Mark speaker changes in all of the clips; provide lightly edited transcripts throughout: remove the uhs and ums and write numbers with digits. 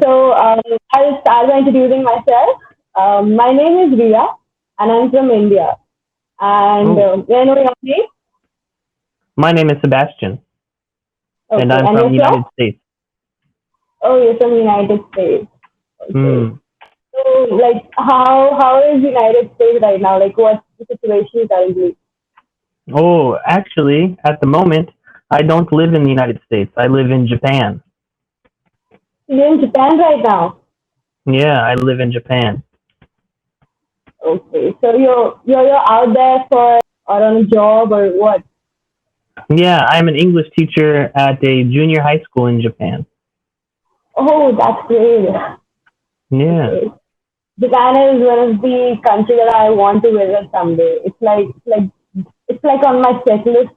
Speaker 1: I'll start by introducing myself. My name is Ria, and I'm from India. And
Speaker 2: Oh,
Speaker 1: may I know your name?
Speaker 2: my name is Sebastian, and
Speaker 1: Okay,
Speaker 2: I'm
Speaker 1: and
Speaker 2: from the
Speaker 1: yourself?
Speaker 2: United States.
Speaker 1: Oh, you're from United States. Okay.
Speaker 2: Hmm.
Speaker 1: So, like, how is United States right now? Like, what's the situation currently?
Speaker 2: Oh, actually, at the moment, I don't live in the United States. I live in Japan.
Speaker 1: You're in Japan right now.
Speaker 2: Yeah, I live in Japan.
Speaker 1: Okay, so you're out there for or on a job or what?
Speaker 2: Yeah, I'm an English teacher at a junior high school in Japan.
Speaker 1: Oh, that's great.
Speaker 2: Yeah.
Speaker 1: Okay. Japan is one of the countries that I want to visit someday. It's like on my checklist.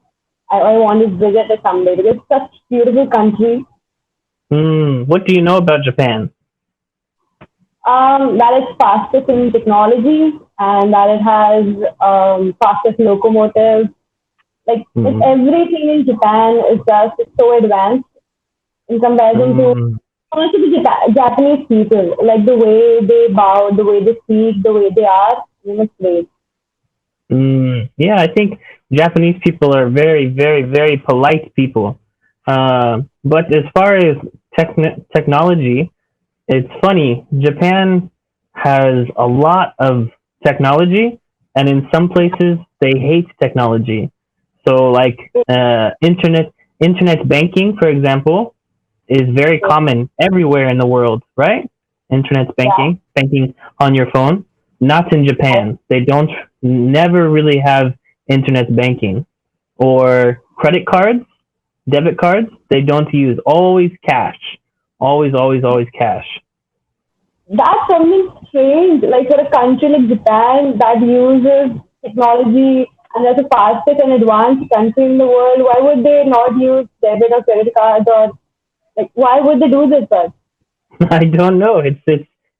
Speaker 1: I want to visit it someday because it's such a beautiful country.
Speaker 2: Hmm. What do you know about Japan?
Speaker 1: That it's fastest in technology and that it has fastest locomotives. Like
Speaker 2: Hmm.
Speaker 1: everything in Japan is just so advanced in comparison to
Speaker 2: Hmm.
Speaker 1: also the Japanese people. Like the way they bow, the way they speak, the way they are. It's great.
Speaker 2: Yeah, I think Japanese people are very, very, very polite people. But as far as technology, it's funny. Japan has a lot of technology, and in some places they hate technology. So, like internet banking, for example, is very
Speaker 1: So,
Speaker 2: common everywhere in the world, right? Internet
Speaker 1: yeah.
Speaker 2: banking on your phone. Not in Japan. They don't never really have internet banking or credit cards, debit cards. They don't use always cash. Always, always, always cash.
Speaker 1: That's something strange. Like for a country like Japan that uses technology and that's the fastest and advanced country in the world, why would they not use debit or credit cards or like why would they do this first?
Speaker 2: I don't know.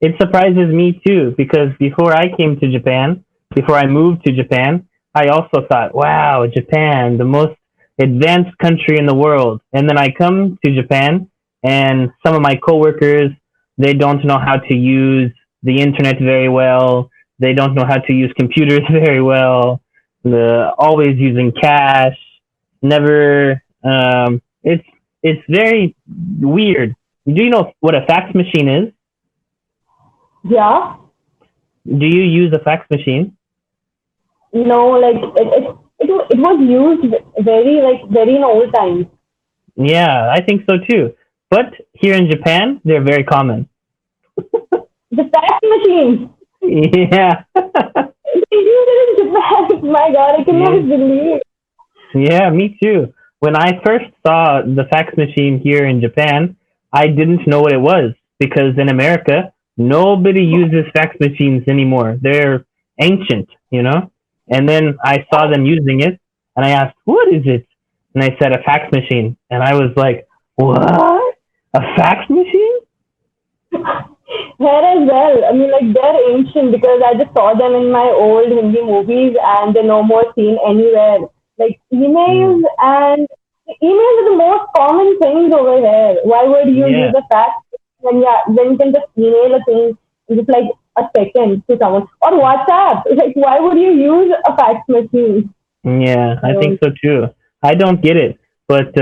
Speaker 2: It surprises me too because before I came to Japan, before I moved to Japan, I also thought, wow, Japan, the most advanced country in the world. And then I come to Japan and some of my coworkers, they don't know how to use the internet very well. They don't know how to use computers very well. Always using cash. Never it's very weird. Do you know what a fax machine is?
Speaker 1: Yeah.
Speaker 2: Do you use a fax machine?
Speaker 1: Like it was used very in old times.
Speaker 2: Yeah, I think so too. But here in Japan, they're very common.
Speaker 1: The fax machine.
Speaker 2: Yeah.
Speaker 1: They use it in Japan. My God, I cannot
Speaker 2: Yeah.
Speaker 1: believe.
Speaker 2: Yeah, me too. When I first saw the fax machine here in Japan, I didn't know what it was because in America, nobody uses fax machines anymore. They're ancient, you know? And then I saw them using it and I asked, what is it? And I said, a fax machine. And I was like, what? A fax machine?
Speaker 1: Here as well. I mean, like they're ancient because I just saw them in my old Hindi movies, and they're no more seen anywhere. Like emails,
Speaker 2: Mm.
Speaker 1: and emails are the most common things over here. Why would you use
Speaker 2: Yeah.
Speaker 1: a fax when you can just email a thing in just like a second to someone or WhatsApp? Like, why would you use a fax machine?
Speaker 2: Yeah,
Speaker 1: I
Speaker 2: I think
Speaker 1: don't.
Speaker 2: so too. I don't get it, but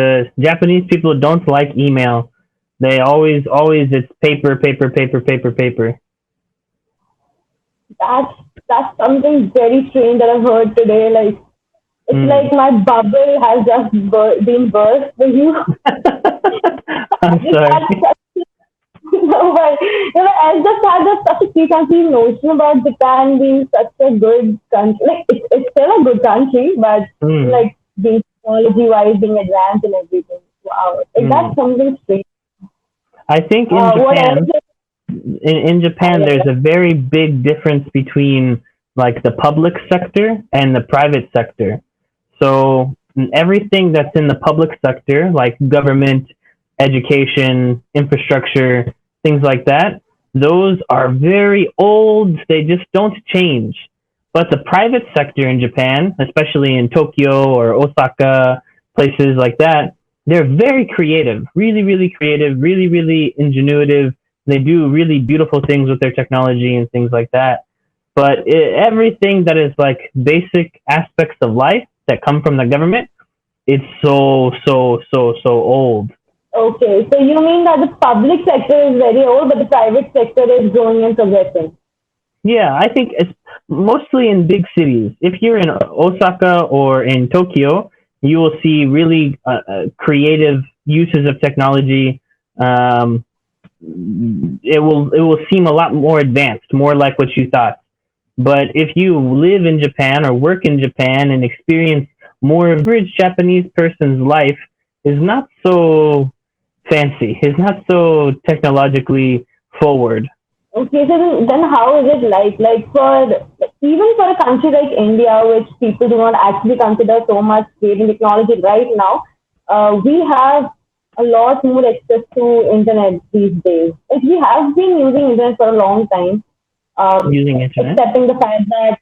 Speaker 2: Japanese people don't like email. They always it's paper, paper, paper, paper, paper.
Speaker 1: That's that's something very strange that I've heard today. Like, it's
Speaker 2: Mm.
Speaker 1: like my bubble has just been burst for you. I
Speaker 2: I'm
Speaker 1: just
Speaker 2: sorry.
Speaker 1: had such no, but I just had such a preconceived notion about Japan being such a good country. Like it's still a good country, but
Speaker 2: Mm.
Speaker 1: like being technology wise, being advanced and everything. Wow, like that's
Speaker 2: Mm.
Speaker 1: something strange.
Speaker 2: I think
Speaker 1: What else?
Speaker 2: In Japan, there's a very big difference between like the public sector and the private sector. So everything that's in the public sector, like government, education, infrastructure, things like that, those are very old. They just don't change. But the private sector in Japan, especially in Tokyo or Osaka, places like that, they're very creative, really, really creative, really, really ingenuitive. They do really beautiful things with their technology and things like that. But everything that is like basic aspects of life that come from the government, it's so old.
Speaker 1: Okay, so you mean that the public sector is very old, but the private sector is growing and progressing.
Speaker 2: Yeah, I think it's mostly in big cities. If you're in Osaka or in Tokyo, you will see really creative uses of technology. Um, it will seem a lot more advanced, more like what you thought. But if you live in Japan or work in Japan and experience more of average Japanese person's life is not so fancy, is not so technologically forward.
Speaker 1: Okay, so then how is it like? Like for even for a country like India, which people do not actually consider so much great in technology right now, we have a lot more access to internet these days. Like we have been using internet for a long time,
Speaker 2: Using internet.
Speaker 1: accepting the fact that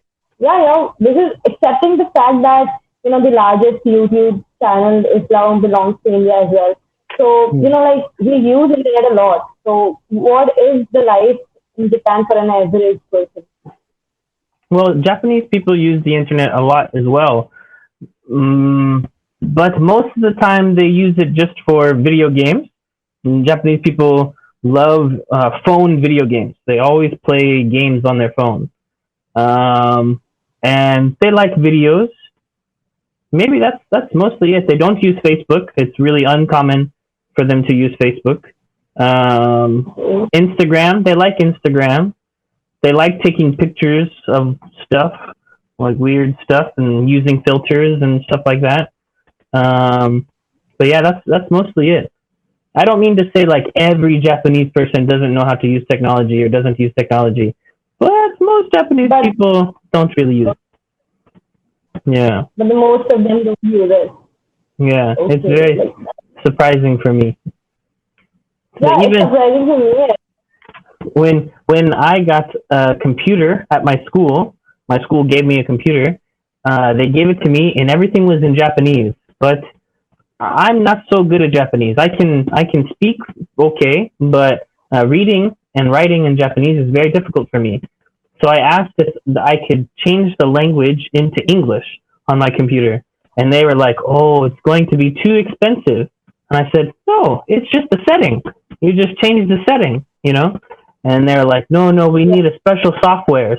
Speaker 1: this is accepting the fact that the largest YouTube channel Islam belongs to India as well. So
Speaker 2: Hmm.
Speaker 1: like we use internet a lot. So what is the life in Japan for an average person?
Speaker 2: Well, Japanese people use the internet a lot as well, but most of the time they use it just for video games. Japanese people love phone video games. They always play games on their phone, um, and they like videos. Maybe that's mostly it. They don't use Facebook. It's really uncommon for them to use Facebook. Instagram, they like Instagram. They like taking pictures of stuff, like weird stuff, and using filters and stuff like that. Um, but yeah, that's mostly it. I don't mean to say like every Japanese person doesn't know how to use technology or doesn't use technology, but most Japanese
Speaker 1: But
Speaker 2: people don't really use it. Yeah,
Speaker 1: but the most of them don't use it.
Speaker 2: yeah, it's
Speaker 1: Okay,
Speaker 2: very
Speaker 1: like
Speaker 2: surprising for me. So
Speaker 1: yeah, it's
Speaker 2: even
Speaker 1: surprising to me.
Speaker 2: when I got a computer at my school gave me a computer. They gave it to me, and everything was in Japanese. But I'm not so good at Japanese. I can speak okay, but reading and writing in Japanese is very difficult for me. So I asked if I could change the language into English on my computer, and they were like, "Oh, it's going to be too expensive." And I said, "No, it's just a setting. You just change the setting, you know." And they're like, "No, no, we need a special software."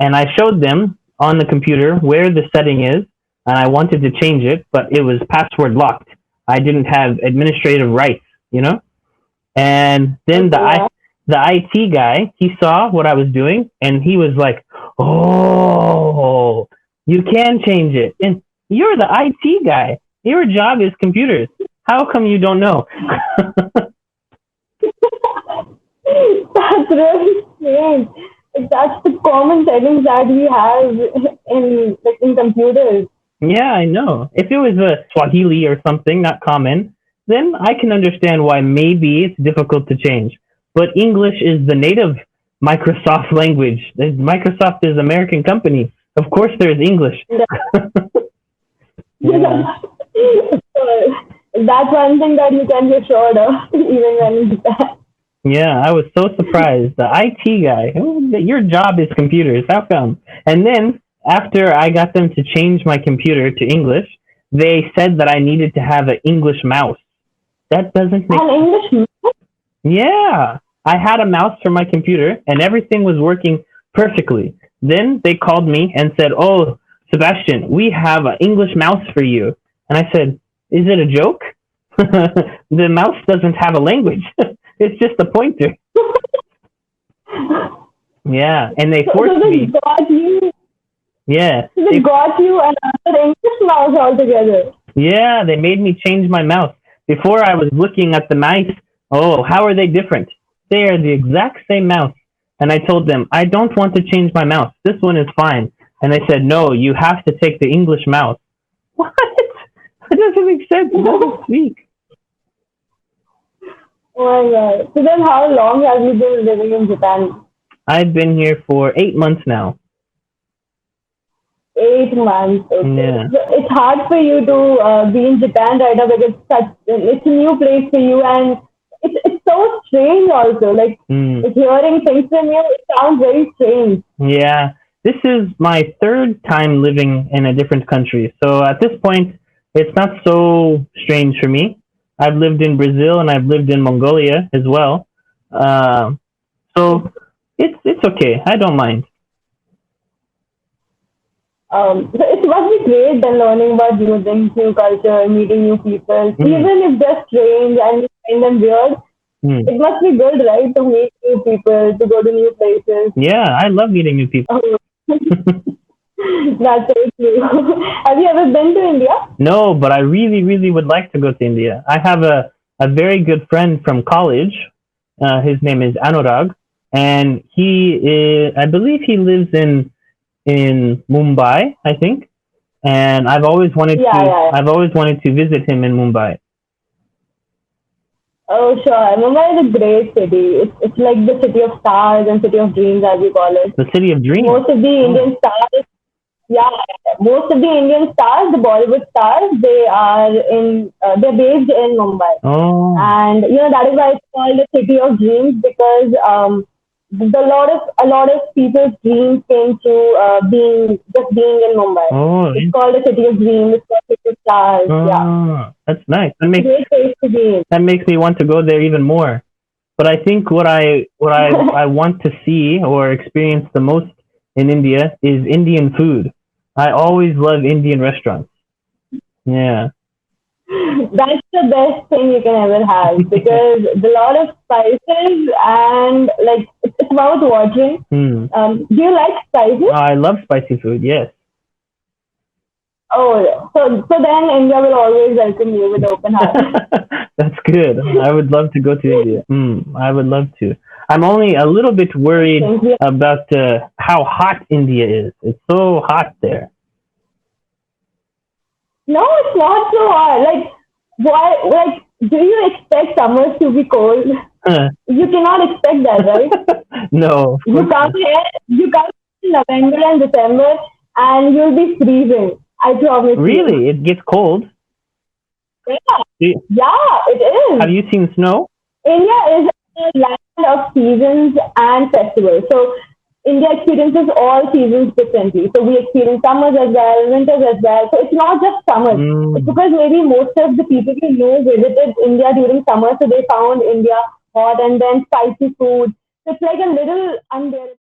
Speaker 2: And I showed them on the computer where the setting is, and I wanted to change it, but it was password locked. I didn't have administrative rights, you know. And then
Speaker 1: Okay, yeah.
Speaker 2: the IT guy, he saw what I was doing, and he was like, "Oh, you can change it, and you're the IT guy. Your job is computers. How come you don't know?"
Speaker 1: That's really strange. That's the common settings that we have in computers.
Speaker 2: Yeah, I know. If it was a Swahili or something, not common, then I can understand why maybe it's difficult to change. But English is the native Microsoft language. Microsoft is an American company. Of course, there's English. Yeah,
Speaker 1: That's one thing that you can be assured of, even when in Japan.
Speaker 2: yeah. I was so surprised. The IT guy, oh, your job is computers. How come? And then after I got them to change my computer to English, they said that I needed to have an English mouse. That doesn't make.
Speaker 1: And English,
Speaker 2: Yeah, I had a mouse for my computer and everything was working perfectly. Then they called me and said, "Oh, Sebastian, we have an English mouse for you." And I said, "Is it a joke?" The mouse doesn't have a language. It's just a pointer. Yeah, and they
Speaker 1: so
Speaker 2: forced
Speaker 1: they
Speaker 2: me.
Speaker 1: got you,
Speaker 2: Yeah,
Speaker 1: so they
Speaker 2: they
Speaker 1: got you another English mouse altogether.
Speaker 2: yeah, they made me change my mouse. Before I was looking at the mice. Oh, how are they different? They are the exact same mouse. And I told them, I don't want to change my mouse. This one is fine. And they said, no, you have to take the English mouse. What? It doesn't make sense. It doesn't speak.
Speaker 1: Oh my god. So then how long have you been living in Japan?
Speaker 2: I've been here for 8 months now.
Speaker 1: 8 months. Okay.
Speaker 2: Yeah.
Speaker 1: So it's hard for you to be in Japan right now because it's a new place for you, and it's so strange also. Like
Speaker 2: Mm.
Speaker 1: hearing things from you, it sounds very strange.
Speaker 2: Yeah, this is my third time living in a different country. So at this point, it's not so strange for me. I've lived in Brazil and I've lived in Mongolia as well. Uh, so it's okay. I don't mind.
Speaker 1: So it must be great then learning about new things, new culture, meeting new people,
Speaker 2: Mm.
Speaker 1: even if they're strange and you find them weird.
Speaker 2: Mm.
Speaker 1: It must be good, right, to meet new people, to go to new places.
Speaker 2: Yeah, I love meeting new people.
Speaker 1: Oh, that's so true. Have you ever been to India?
Speaker 2: No, but I really, really would like to go to India. I have a very good friend from college. His name is Anurag, and I believe he lives in Mumbai, I think. And
Speaker 1: Yeah, yeah, yeah.
Speaker 2: I've always wanted to visit him in Mumbai.
Speaker 1: Oh, sure. Mumbai is a great city. It's like the city of stars and city of dreams, as you call it.
Speaker 2: The city of dreams.
Speaker 1: Most of the
Speaker 2: Oh,
Speaker 1: Indian stars, yeah, most of the Indian stars, the Bollywood stars, they're based in Mumbai.
Speaker 2: oh,
Speaker 1: And that is why it's called the city of dreams because a lot of people's dreams came to being in Mumbai.
Speaker 2: oh,
Speaker 1: It's called the city of dreams. It's called city of stars. Yeah,
Speaker 2: that's nice.
Speaker 1: great place to be in.
Speaker 2: That makes me want to go there even more. But I think I want to see or experience the most in India is Indian food. I always love Indian restaurants. Yeah.
Speaker 1: That's the best thing you can ever have because a lot of spices and like it's about watching.
Speaker 2: Hmm.
Speaker 1: Do you like spices?
Speaker 2: I love spicy food. Yes.
Speaker 1: Oh, so then India will always welcome you with open heart.
Speaker 2: That's good. I would love to go to India. I would love to. I'm only a little bit worried
Speaker 1: Thank you.
Speaker 2: about how hot India is. It's so hot there.
Speaker 1: No, it's not so hard. Like, why? Like, do you expect summers to be cold? You cannot expect that, right?
Speaker 2: No, of
Speaker 1: You
Speaker 2: course
Speaker 1: come
Speaker 2: not.
Speaker 1: here, you come in November and December, and you'll be freezing. I promise you.
Speaker 2: Really, it gets cold.
Speaker 1: Yeah,
Speaker 2: Do-
Speaker 1: yeah, it
Speaker 2: Have
Speaker 1: is.
Speaker 2: you seen snow?
Speaker 1: India is a land of seasons and festivals. So India experiences all seasons differently. So we experience summers as well, winters as well. So it's not just summers. It's
Speaker 2: Mm.
Speaker 1: because maybe most of the people we know visited India during summer, so they found India hot and then spicy food. So it's like a little unbearable.